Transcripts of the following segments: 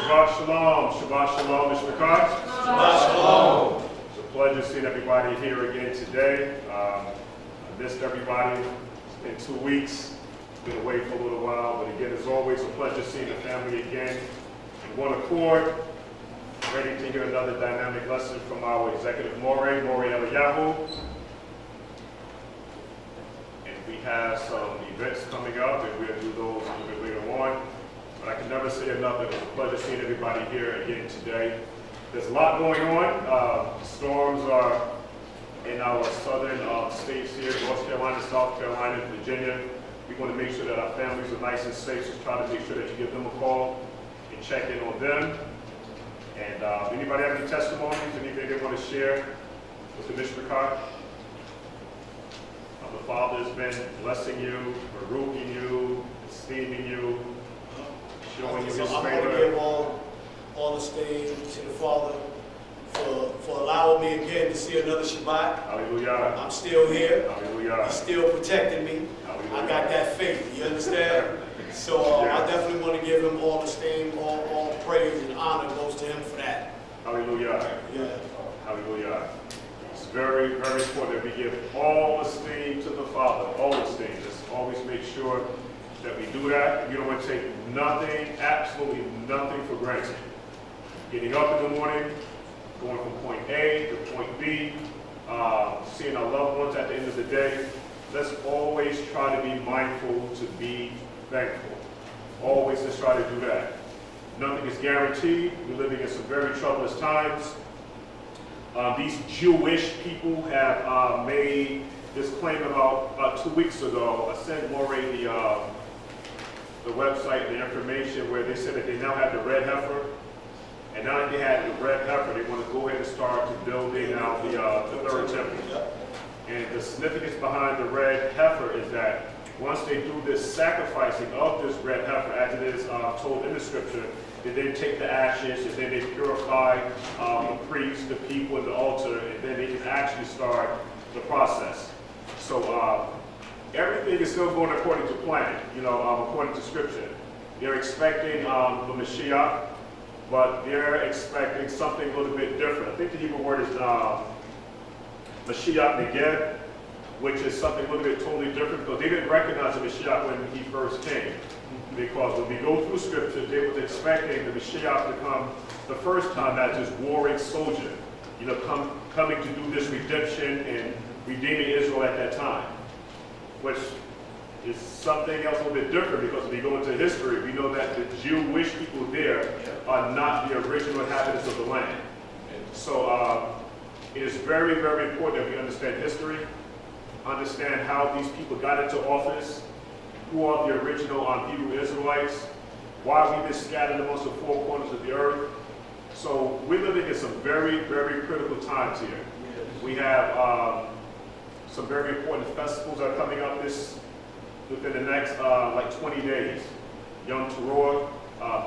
Shabbat shalom. Shabbat shalom, Mr. Cox. Shabbat shalom. It's a pleasure seeing everybody here again today. I missed everybody. It's been 2 weeks. Been away for a little while, but again, it's always a pleasure seeing the family again in one accord. Ready to hear another dynamic lesson from our executive Moreh Yahuah. And we have some events coming up, and we'll do those a little bit later on. But I can never say enough that it's a pleasure seeing everybody here again today. There's a lot going on. Storms are in our southern states here, North Carolina, South Carolina, Virginia. We want to make sure that our families are nice and safe, so try to make sure that you give them a call and check in on them. And anybody have any testimonies, anything they want to share with the Mishra Card? The Father has been blessing you, rebuking you, esteeming you, showing you His favor. I'm going to give all the esteem to the Father for allowing me again to see another Shabbat. Hallelujah. I'm still here. Hallelujah. He's still protecting me. Hallelujah. I got that faith. You understand? So I definitely want to give him all the esteem, all praise and honor goes to him for that. Hallelujah. Yeah. Hallelujah. It's very, very important that we give all esteem to the Father. All esteem. Just always make sure that we do that. You don't want to take nothing, absolutely nothing for granted. Getting up in the morning, going from point A to point B, seeing our loved ones at the end of the day. Let's always try to be mindful to be thankful. Always let's try to do that. Nothing is guaranteed. We're living in some very troublous times. These Jewish people have made this claim about 2 weeks ago. I sent Moreh the website, the information where they said that they now have the red heifer. And now that they have the red heifer, they want to go ahead and start to building out the third temple. And the significance behind the red heifer is that once they do this sacrificing of this red heifer, as it is told in the scripture, they then take the ashes and then they purify the priest, the people, and the altar, and then they can actually start the process. So everything is still going according to plan, according to scripture. They're expecting the Mashiyach, but they're expecting something a little bit different. I think the Hebrew word is Mashiyach Neged, which is something a little bit totally different, because they didn't recognize the Mashiyach when he first came. Because when we go through scripture, they were expecting the Mashiyach to come the first time as this warring soldier, coming to do this redemption and redeeming Israel at that time, which is something else a little bit different, because if we go into history, we know that the Jewish people there are not the original inhabitants of the land. So it is very, very important that we understand history, understand how these people got into office, who are the original Hebrew Israelites, why we've been scattered amongst the four corners of the earth. So we're living in some very, very critical times here. We have some very important festivals that are coming up within the next 20 days. Yom Teruah,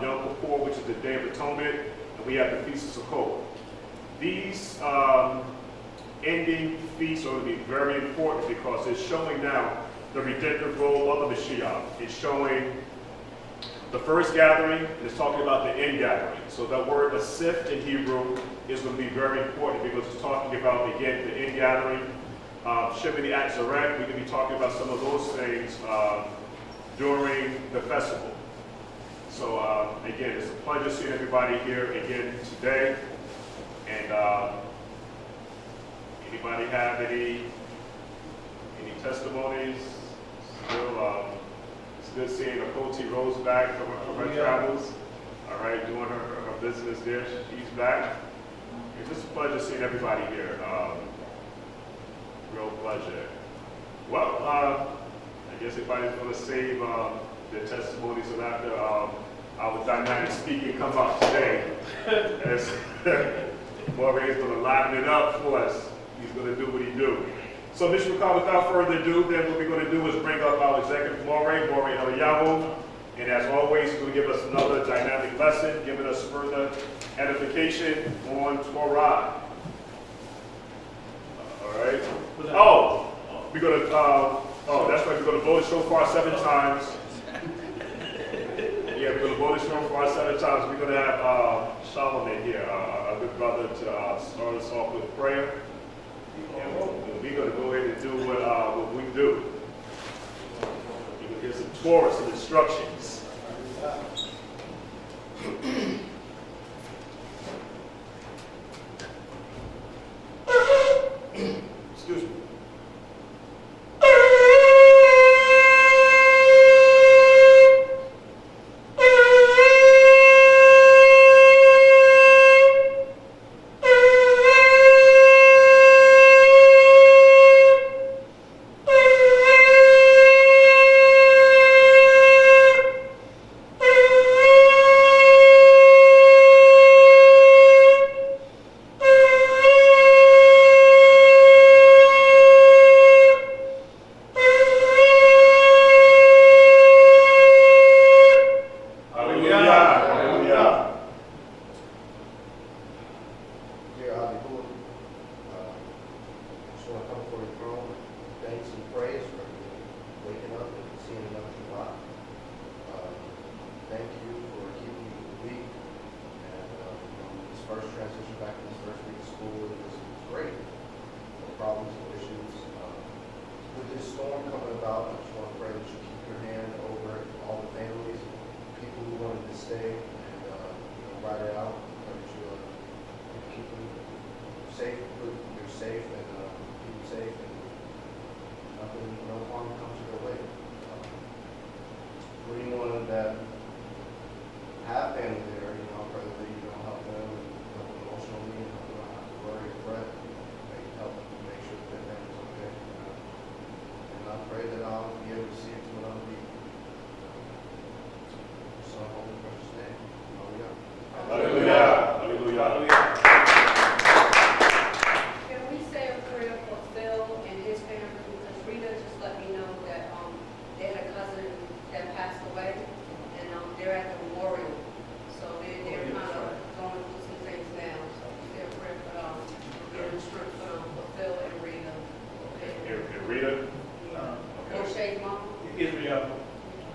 Yom Kippur, which is the Day of Atonement, and we have the Feast of Sukkot. These ending feasts are going to be very important because it's showing now the redemptive role of the Mashiyach. It's showing the first gathering, and it's talking about the end gathering. So that word asif in Hebrew is going to be very important because it's talking about, again, the end gathering. Shemini Atzeret, we're going to be talking about some of those things during the festival. So again, it's a pleasure seeing everybody here again today. And anybody have any testimonies? Still, it's good seeing Akoti Rose back from her travels. All right, doing her business there. She's back. It's just a pleasure seeing everybody here. Real pleasure. Well, I guess everybody's going to save their testimonies until after our dynamic speaking comes out today. As Moreh is going to liven it up for us. He's going to do what he do. So, Mr. McCall, without further ado, then what we're going to do is bring up our executive Moreh Yahuah. And as always, he's going to give us another dynamic lesson, giving us further edification on Torah. All right. We're going to, that's right, we're going to blow the shofar 7 times. yeah, we're going to go this room for our set of times. We're going to have Solomon here, a good brother, to start us off with prayer. And we're going to go ahead and do what we do. We're going to give some Torah, some instructions. Excuse me.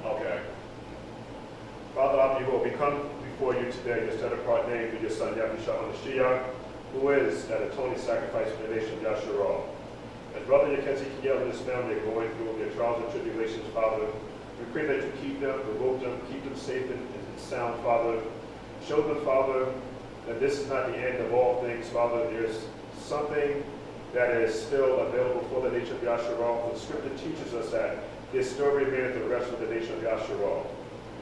Okay. Father, Yahuah, we come before you today to set apart name for your son, Yahusha, Mashiyach, who is that atoning sacrifice for the nation of Yashra'al. As Brother Yahuah and his family are going through their trials and tribulations, Father, we pray that you keep them, provoke them, keep them safe and sound, Father. Show them, Father, that this is not the end of all things, Father. There's something that is still available for the nation of Yashra'al. The scripture teaches us that there's still remaineth the rest of the nation of Yashra'al.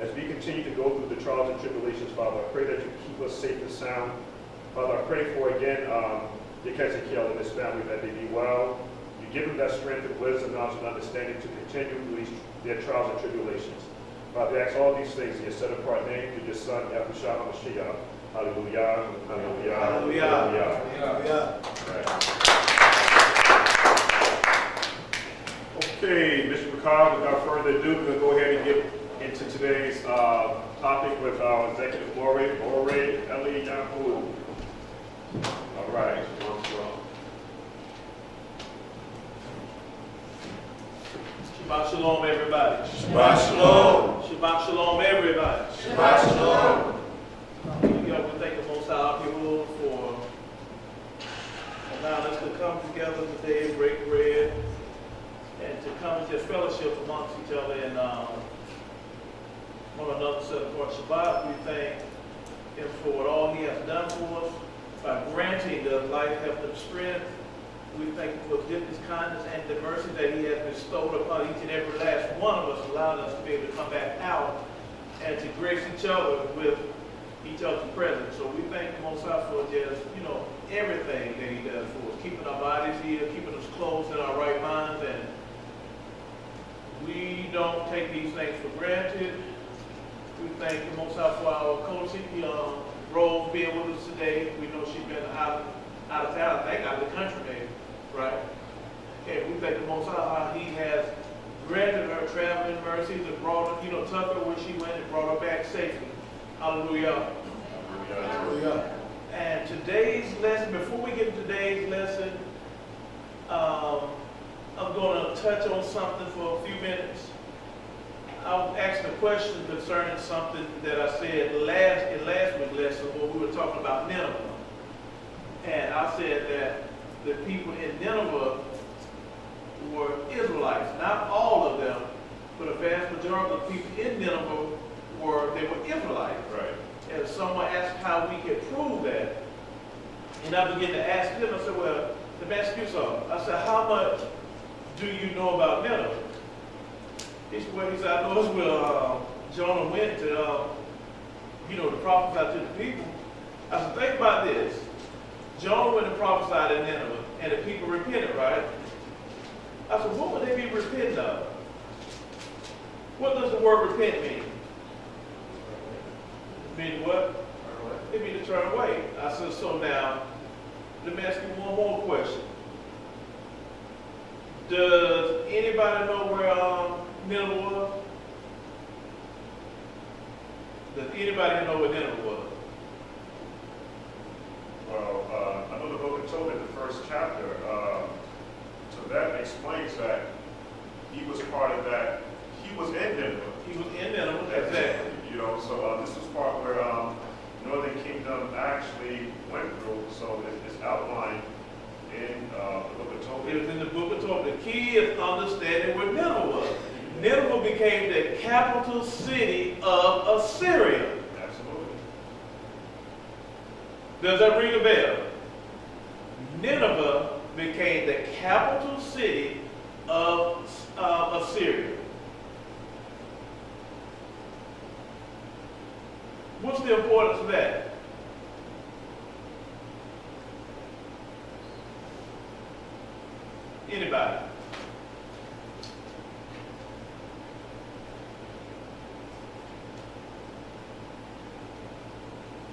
As we continue to go through the trials and tribulations, Father, I pray that you keep us safe and sound. Father, I pray for, again, Yahusha and his family, that they be well. You give them that strength and wisdom, knowledge, and understanding to continue through their trials and tribulations. Father, we ask all these things in your set-apart name through your son, Yahushua Mashiyach. Hallelujah. Hallelujah. Hallelujah. Hallelujah. Okay, Mr. McCall, without further ado, we're going to go ahead and get into today's topic with our executive laureate, Yahuah. All right. Shabbat shalom, everybody. Shabbat shalom. Shabbat shalom, everybody. Shabbat shalom. We thank the Most High Yahuah for allowing us to come together today, break bread, and to come and just fellowship amongst each other and one another set apart Shabbat. We thank him for what all he has done for us by granting us life, health, and strength. We thank him for his kindness and the mercy that he has bestowed upon each and every last one of us, allowing us to be able to come back out and to grace each other with each other's presence. So we thank the Most High for just, everything that he does for us, keeping our bodies here, keeping us clothed in our right minds, and we don't take these things for granted. We thank the Most High for our coach, Rose, being with us today. We know she's been out of town, I think out of the country, maybe, right? And we thank the Most High how he has granted her traveling mercies and brought her, took her where she went and brought her back safely. Hallelujah. Hallelujah. And today's lesson, before we get to today's lesson, I'm going to touch on something for a few minutes. I was asked a question concerning something that I said in last week's lesson when we were talking about Nineveh. And I said that the people in Nineveh were Israelites. Not all of them, but a vast majority of the people in Nineveh were Israelites. Right. And someone asked how we could prove that. And I began to ask them, I said, well, let me ask you something. I said, how much do you know about Nineveh? He said, I know it's where Jonah went to, to prophesy to the people. I said, think about this. Jonah went and prophesied in Nineveh, and the people repented, right? I said, what would they be repenting of? What does the word repent mean? Mean what? It means to turn away. I said, so now, let me ask you one more question. Does anybody know where Nineveh was? Does anybody know where Nineveh was? Well, I know the book of Torah, the first chapter, so that explains that he was part of that. He was in Nineveh. He was in Nineveh, exactly. So this was part where Northern Kingdom actually went through. So it's outlined in the book of Torah. It was in the book of Torah. The key is understanding where Nineveh was. Nineveh became the capital city of Assyria. Absolutely. Does that ring a bell? Nineveh became the capital city of Assyria. What's the importance of that? Anybody?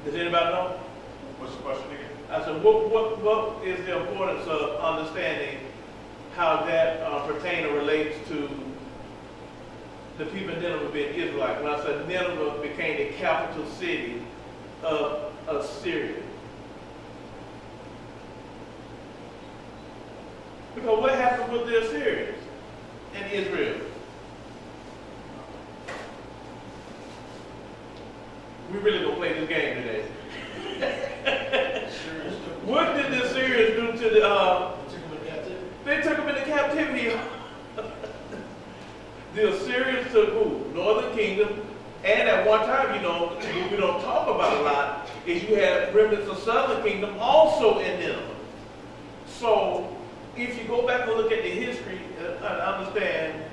Does anybody know? What's the question again? I said, what is the importance of understanding how that pertains or relates to the people in Nineveh being Israelites? When I said Nineveh became the capital city of Assyria. Because what happened with the Assyrians in Israel? We really gonna play this game today. What did the Assyrians do to the? They took them into captivity. The Assyrians took who? Northern Kingdom, and at one time, what we don't talk about a lot is you had remnants of Southern Kingdom also in Nineveh. So, if you go back and look at the history and understand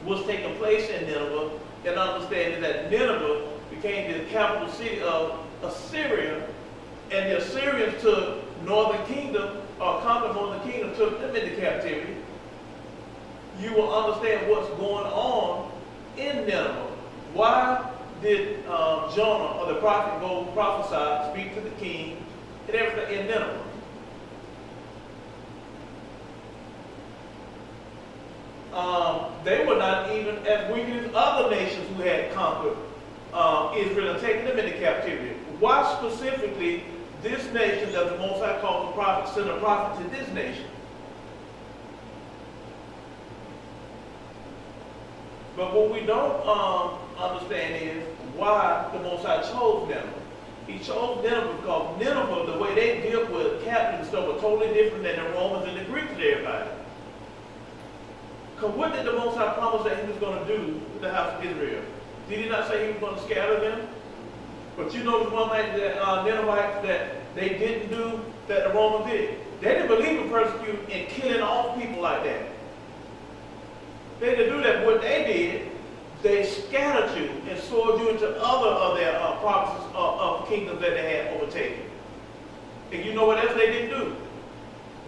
what's taking place in Nineveh, and understanding that Nineveh became the capital city of Assyria, and the Assyrians took Northern Kingdom, or conquered Northern Kingdom, took them into captivity, you will understand what's going on in Nineveh. Why did Jonah, or the prophet, go prophesy, speak to the king, and everything in Nineveh? They were not even as weak as other nations who had conquered Israel and taken them into captivity. Why specifically this nation does the Most High call the prophet, send a prophet to this nation? But what we don't understand is why the Most High chose Nineveh. He chose Nineveh because Nineveh, the way they dealt with captives and stuff, was totally different than the Romans and the Greeks and everybody. Because what did the Most High promise that he was going to do with the house of Israel? Did he not say he was going to scatter them? But you know the one thing that Ninevites that they didn't do that the Romans did? They didn't believe in persecuting and killing off people like that. They didn't do that. What they did, they scattered you and sold you into other of their provinces of kingdoms that they had overtaken. And you know what else they didn't do?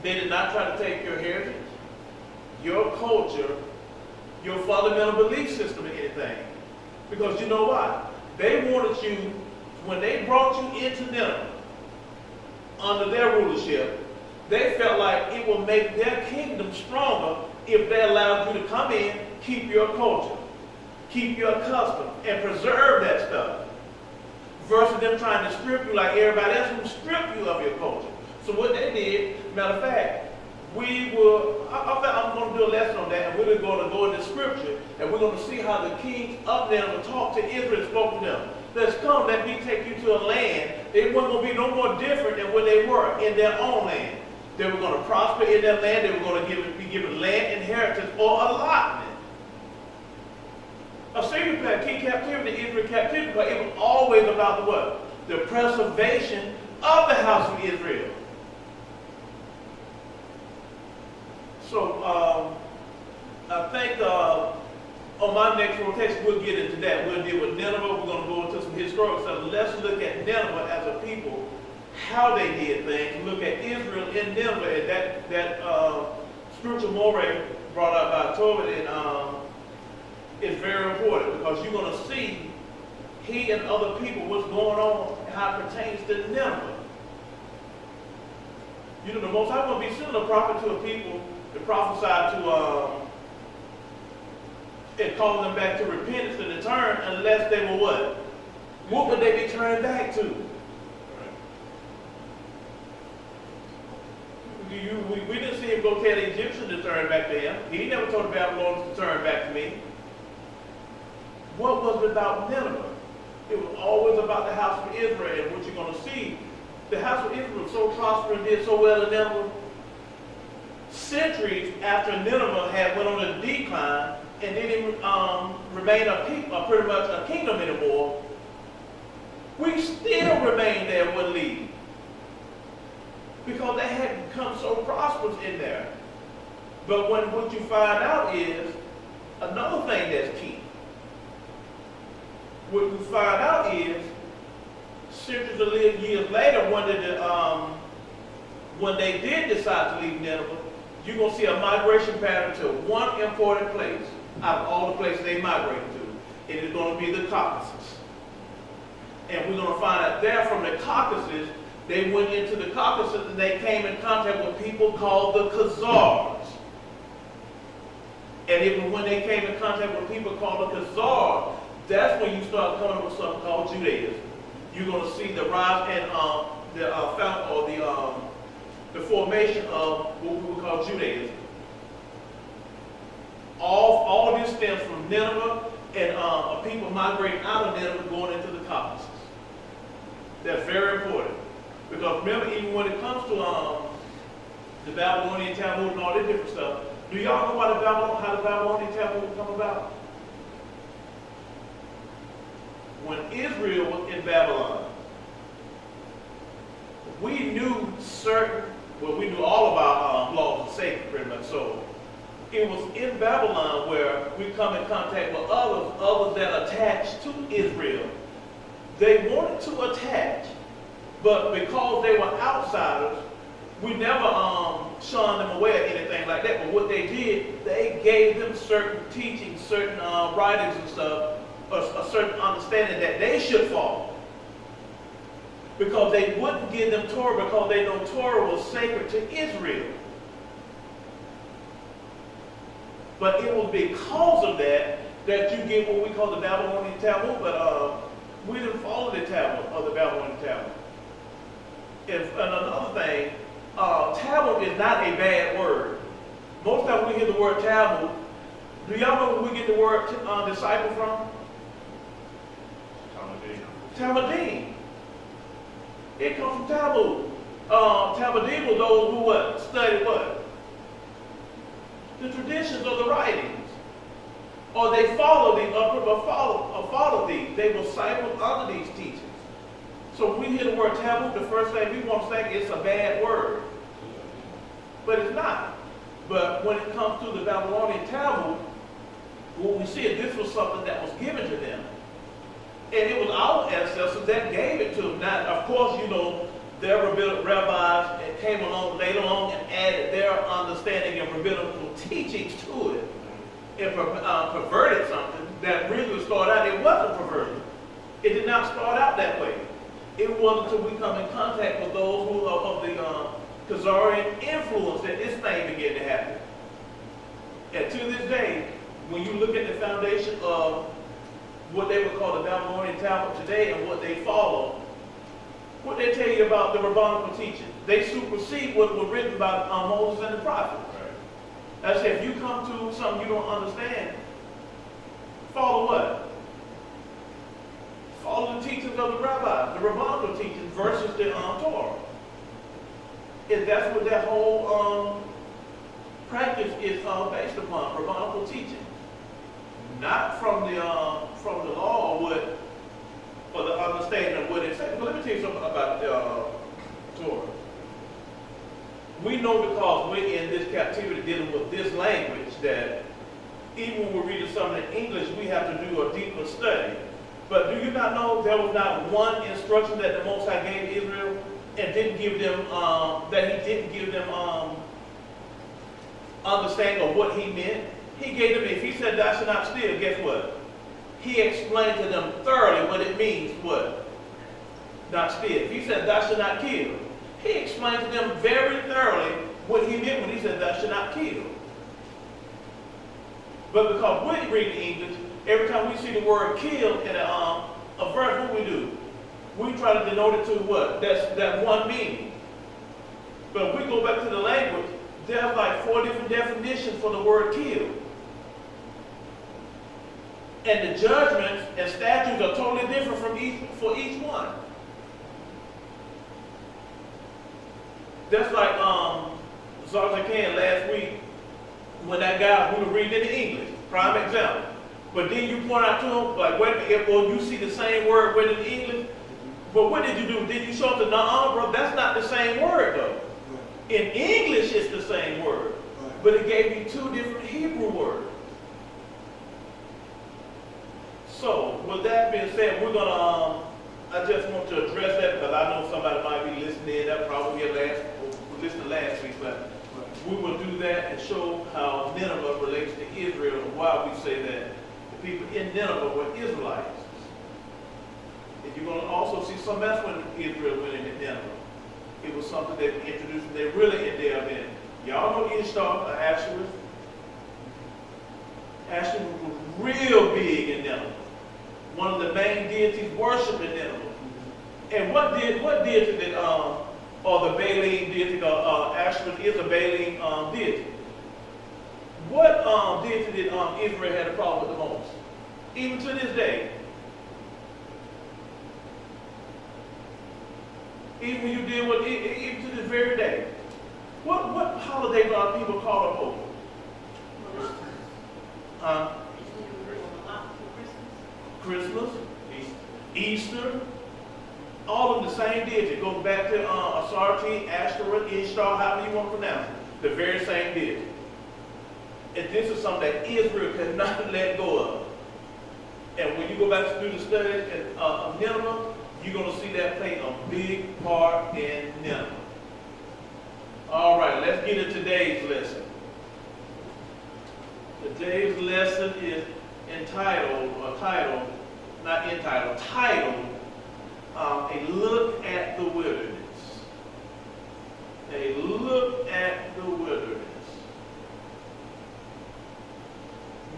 They did not try to take your heritage, your culture, your fundamental belief system, or anything. Because you know why? They wanted you, when they brought you into Nineveh, under their rulership, they felt like it would make their kingdom stronger if they allowed you to come in, keep your culture, keep your custom, and preserve that stuff. Versus them trying to strip you like everybody else who strip you of your culture. So what they did, matter of fact, I'm going to do a lesson on that, and we're going to go into scripture, and we're going to see how the kings of Nineveh talked to Israel and spoke to them. Let's come, let me take you to a land. It wasn't going to be no more different than where they were in their own land. They were going to prosper in their land. They were going to be given land inheritance or allotment. Assyria had key captivity, Israel captivity, but it was always about the what? The preservation of the house of Israel. So I think on my next rotation we'll get into that. We'll deal with Nineveh. We're going to go into some historical stuff. Let's look at Nineveh as a people, how they did things. Look at Israel in Nineveh, and that spiritual moray brought out by Torah is very important, because you're going to see he and other people what's going on and how it pertains to Nineveh. You know, the Most High going to be sending a prophet to a people to prophesy to and calling them back to repentance and to turn, unless they were what? What would they be turned back to? We didn't see him go tell the Egyptians to turn back to him. He never told the Babylonians to turn back to me. What was it about Nineveh? It was always about the house of Israel. And what you're going to see, the house of Israel was so prosperous and did so well in Nineveh. Centuries after Nineveh had went on a decline and didn't remain pretty much a kingdom anymore, we still remained there and wouldn't leave, because they had become so prosperous in there. But what you find out is another thing that's key. What you find out is centuries of years later, when they did decide to leave Nineveh, you're going to see a migration pattern to one important place out of all the places they migrated to. It is going to be the Caucasus. And we're going to find out there from the Caucasus, they went into the Caucasus and they came in contact with people called the Khazars. And even when they came in contact with people called the Khazars, that's when you start coming with something called Judaism. You're going to see the rise and the formation of what we would call Judaism. All of this stems from Nineveh and people migrating out of Nineveh going into the Caucasus. That's very important. Because remember, even when it comes to the Babylonian Talmud and all this different stuff, do y'all know how the Babylonian Talmud come about? When Israel was in Babylon, we knew all of our laws are sacred, pretty much. So it was in Babylon where we come in contact with others that attached to Israel. They wanted to attach, but because they were outsiders, we never shunned them away or anything like that. But what they did, they gave them certain teachings, certain writings and stuff, a certain understanding that they should follow. Because they wouldn't give them Torah, because they know Torah was sacred to Israel. But it was because of that you get what we call the Babylonian Talmud, but we didn't follow the Talmud of the Babylonian Talmud. And another thing, Talmud is not a bad word. Most times we hear the word Talmud. Do y'all know where we get the word disciple from? Talmudim. It comes from Talmud. Talmudim were those who what? Studied what? The traditions of the writings. Or they followed these. They were disciples under these teachings. So when we hear the word Talmud, the first thing we want to think it's a bad word. But it's not. But when it comes to the Babylonian Talmud, what we see is this was something that was given to them. And it was our ancestors that gave it to them. Now, of course, you know, their rabbinic rabbis came along later on and added their understanding and rabbinical teachings to it and perverted something that really started out. It wasn't perverted. It did not start out that way. It wasn't until we come in contact with those who are of the Khazarian influence that this thing began to happen. And to this day, when you look at the foundation of what they would call the Babylonian Talmud today and what they follow, What they tell you about the rabbinical teaching? They supersede what was written by Moses and the prophets. I say, if you come to something you don't understand, follow what? Follow the teachings of the rabbis, the rabbinical teachings versus the Torah. And that's what that whole practice is based upon, rabbinical teaching. Not from the law or the understanding of what it says. But let me tell you something about Torah. We know because we're in this captivity dealing with this language that even when we're reading something in English, we have to do a deeper study. But do you not know there was not one instruction that the Most High gave Israel and didn't give them, that he didn't give them understanding of what he meant? He gave them, if he said thou shalt not steal, guess what? He explained to them thoroughly what it means, what? Not steal. If he said thou shalt not kill, he explained to them very thoroughly what he meant when he said thou shalt not kill. But because we're reading English, every time we see the word kill in a verse, what we do? We try to denote it to what? That one meaning. But if we go back to the language, there's like 4 different definitions for the word kill. And the judgments and statutes are totally different for each one. That's like Zarzakan last week when that guy who was reading in English, prime example. But then you point out to him, like, wait a minute, well, you see the same word written in English, but what did you do? Did you show him bro, that's not the same word, though. In English, it's the same word, but it gave you 2 different Hebrew words. So, with that being said, we're going to, I just want to address that because I know somebody might be listening. That probably listened last week, but we will do that and show how Nineveh relates to Israel and why we say that the people in Nineveh were Israelites. And you're going to also see something else when Israel went into Nineveh. It was something that we introduced, and they really in there then. Y'all know Ishtar, Asherah? Asherah was real big in Nineveh. One of the main deities worshipped in Nineveh. And what deity did, or the Baalim deity, Asherah is a Baalim deity. What deity did Israel have a problem with the most? Even to this day. Even when you deal with it, even to this very day. What holiday do our people call them over? Christmas, Easter, all of the same deity. It goes back to Asarti, Ashtoreth, Ishtar, however you want to pronounce it. The very same deity. And this is something that Israel cannot let go of. And when you go back to do the study of Nineveh, you're going to see that play a big part in Nineveh. All right, let's get to today's lesson. Today's lesson is titled, A Look at the Wilderness. A Look at the Wilderness.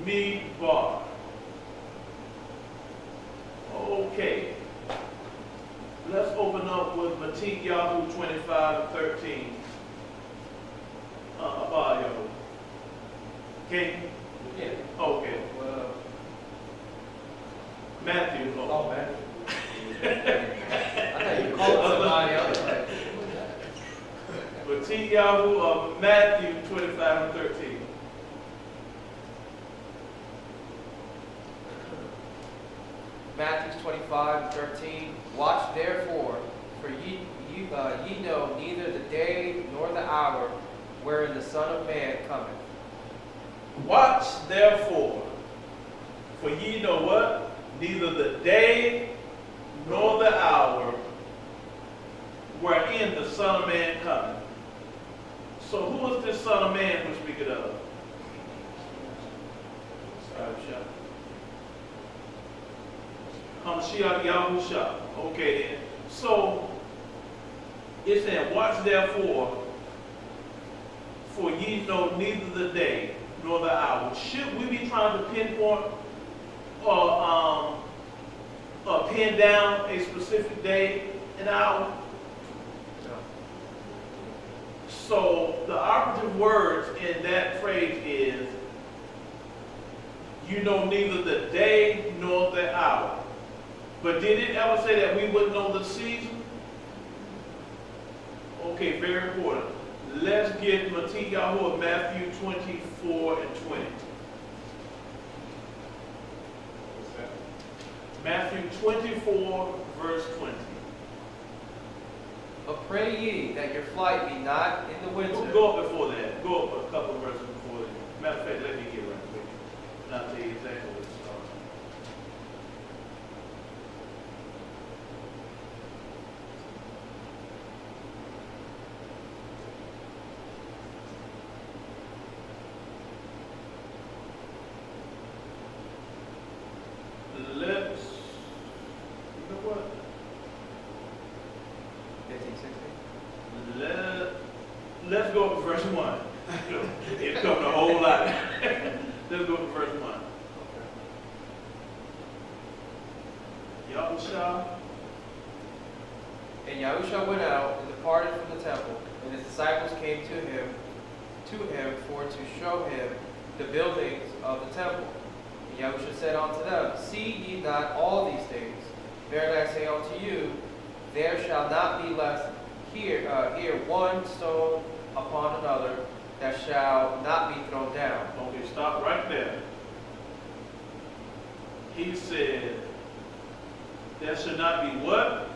Midbar. Okay. Let's open up with Yahuah 25 and 13. About Yahuah. Okay? Yeah. Okay. Matthew. Oh, Matthew. I thought you called somebody else. Yahuah of Matthew 25 and 13. Matthew 25 and 13. Watch therefore, for ye know neither the day nor the hour wherein the Son of Man cometh. Watch therefore, for ye know what? Neither the day nor the hour wherein the Son of Man cometh. So who is this Son of Man we're speaking of? Mashiyach Yahusha. Okay then. So it's saying, watch therefore, for ye know neither the day nor the hour. Should we be trying to pinpoint or pin down a specific day an hour? No. So the operative words in that phrase is, you know neither the day nor the hour. But did it ever say that we wouldn't know the season? Okay, very important. Let's get Yahuah, Matthew 24 and 20. What's that? Matthew 24, verse 20. But pray ye that your flight be not in the winter. Go up before that. Go up a couple of verses before that. Matter of fact, let me get right quick. Not tell you exactly what it's starting. Let's, you know what? 15, 16. Let's go up to verse 1. It's coming a whole lot. Let's go to verse 1. Yahusha. And Yahusha went out and departed from the temple, and his disciples came to him for to show him the buildings of the temple. And Yahusha said unto them, See ye not all these things? Verily I say unto you, there shall not be left here one stone upon another that shall not be thrown down. Okay, stop right there. He said, there should not be what?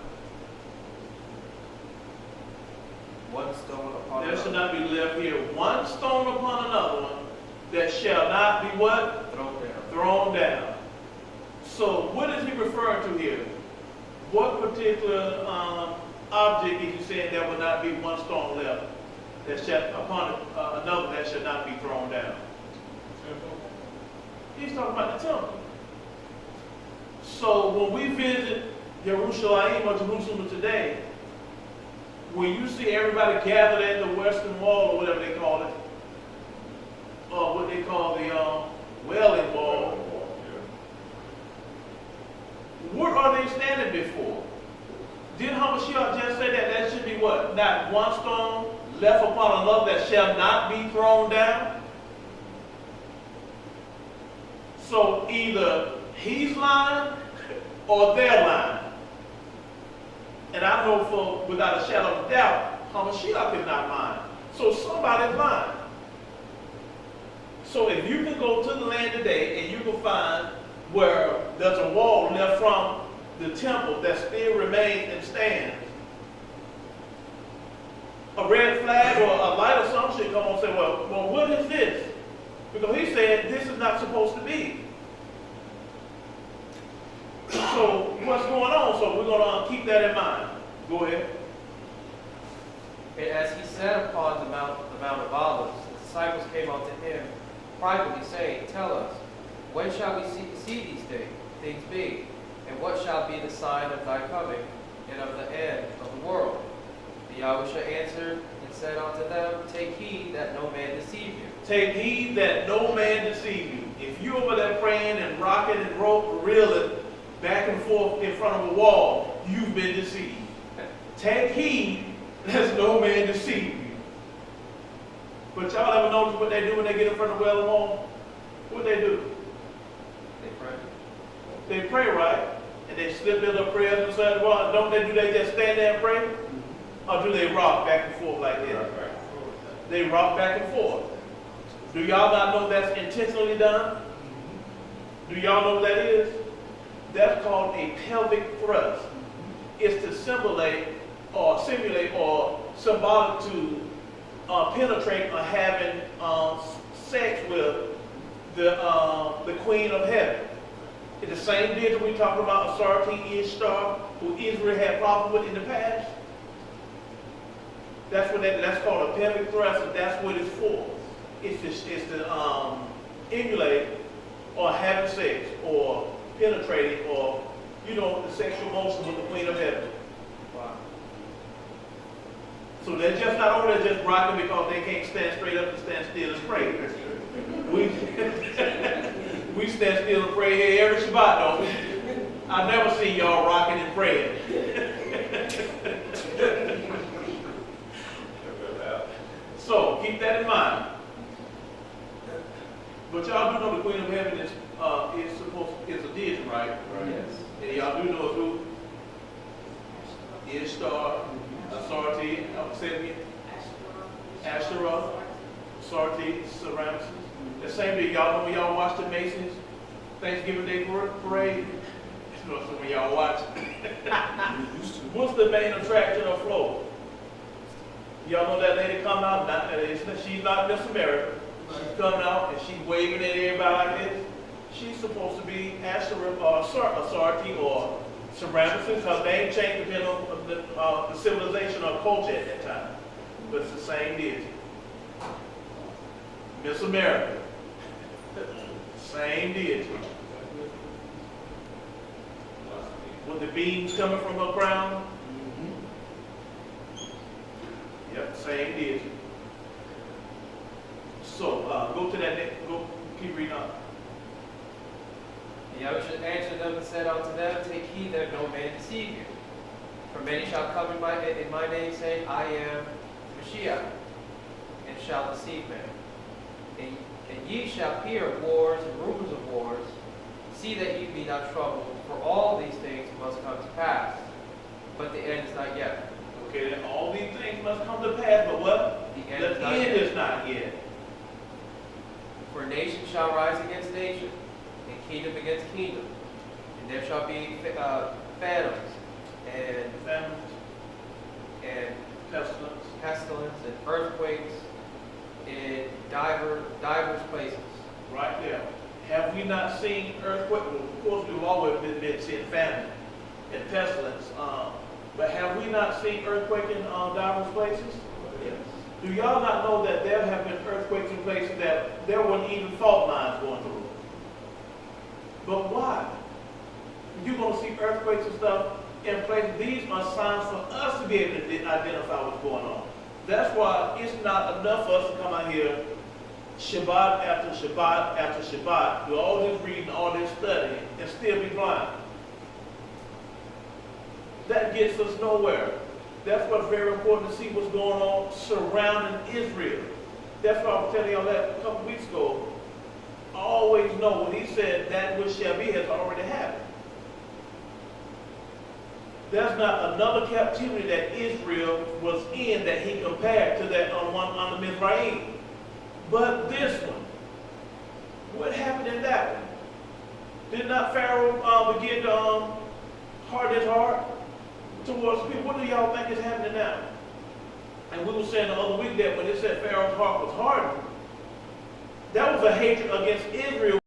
One stone upon There should another. not be left here one stone upon another one that shall not be what? Thrown down. Thrown down. So what is he referring to here? What particular object is he saying there will not be one stone left that shall upon another that shall not be thrown down? He's talking about the temple. So when we visit Jerusalem or Jerusalem today, when you see everybody gathered at the Western Wall or whatever they call it, or what they call the Wailing Wall, what are they standing before? Did Mashiyach just say that there should be what? Not one stone left upon another that shall not be thrown down? So either he's lying or they're lying. And I know for without a shadow of doubt, Mashiyach is not lying. So somebody's lying. So if you can go to the land today and you can find where there's a wall left from the temple that still remains and stands, a red flag or a light or something should come on and say, well, what is this? Because he said this is not supposed to be. So what's going on? So we're going to keep that in mind. Go ahead. And as he sat upon the Mount of Olives, the disciples came unto him privately, saying, Tell us, when shall we see these things be? And what shall be the sign of thy coming and of the end of the world? And Yahusha answered and said unto them, Take heed that no man deceive you. Take heed that no man deceive you. If you're over there praying and rocking and reeling back and forth in front of a wall, you've been deceived. Take heed lest no man deceive you. But y'all ever notice what they do when they get in front of the Wailing Wall? What they do? They pray. They pray, right? And they slip in their prayers inside the wall. Don't they do? They just stand there and pray? Or do they rock back and forth like that? They rock back and forth. Do y'all not know that's intentionally done? Do y'all know what that is? That's called a pelvic thrust. It's to simulate or symbolic to penetrate or having sex with the Queen of Heaven. It's the same deal that we talked about Asarti Ishtar, who Israel had problems with in the past. That's called a pelvic thrust, and that's what it's for. It's to emulate or having sex or penetrating or, the sexual motion with the Queen of Heaven. Wow. So they're just not over there just rocking because they can't stand straight up and stand still and pray. We stand still and pray here every Shabbat, don't we? I've never seen y'all rocking and praying. Ishtar, Asarti, Asherah, Asarti, Ramses. The same day, y'all know when y'all watch the Masons Thanksgiving Day parade? You know, so when y'all watch, what's the main attraction of Florida? Y'all know that lady come out, she's not Miss America. She's coming out and she's waving at everybody like this. She's supposed to be Asherah or Asarti or Ramses. Her name changed depending on the civilization or culture at that time. But it's the same deity. Miss America. Same deity. With the beams coming from her crown. Yep, same deity. So, go to that next, keep reading on. Yahusha answered them and said unto them, take heed that no man deceive you. For many shall come in my name, saying, I am Mashiyach, and shall deceive men. And ye shall hear of wars and rumors of wars. See that ye be not troubled, for all these things must come to pass. But the end is not yet. Okay, then all these things must come to pass, but what? The end is not yet. For nation shall rise against nation, and kingdom against kingdom. And there shall be famines, and pestilence, and earthquakes in divers places. Right there. Have we not seen earthquake? Well, of course, we've always been seeing famine and pestilence. But have we not seen earthquake in divers places? Yes. Do y'all not know that there have been earthquakes in places that there weren't even fault lines going through? But why? You're going to see earthquakes and stuff in places. These are signs for us to be able to identify what's going on. That's why it's not enough for us to come out here Shabbat after Shabbat after Shabbat, do all this reading, all this studying, and still be blind. That gets us nowhere. That's what's very important to see what's going on surrounding Israel. That's why I was telling y'all that a couple weeks ago. Always know when he said that which shall be has already happened. There's not another captivity that Israel was in that he compared to that on the Mizraim. But this one, what happened in that one? Did not Pharaoh begin to harden his heart towards people? What do y'all think is happening now? And we were saying the other week that when it said Pharaoh's heart was hardened, that was a hatred against Israel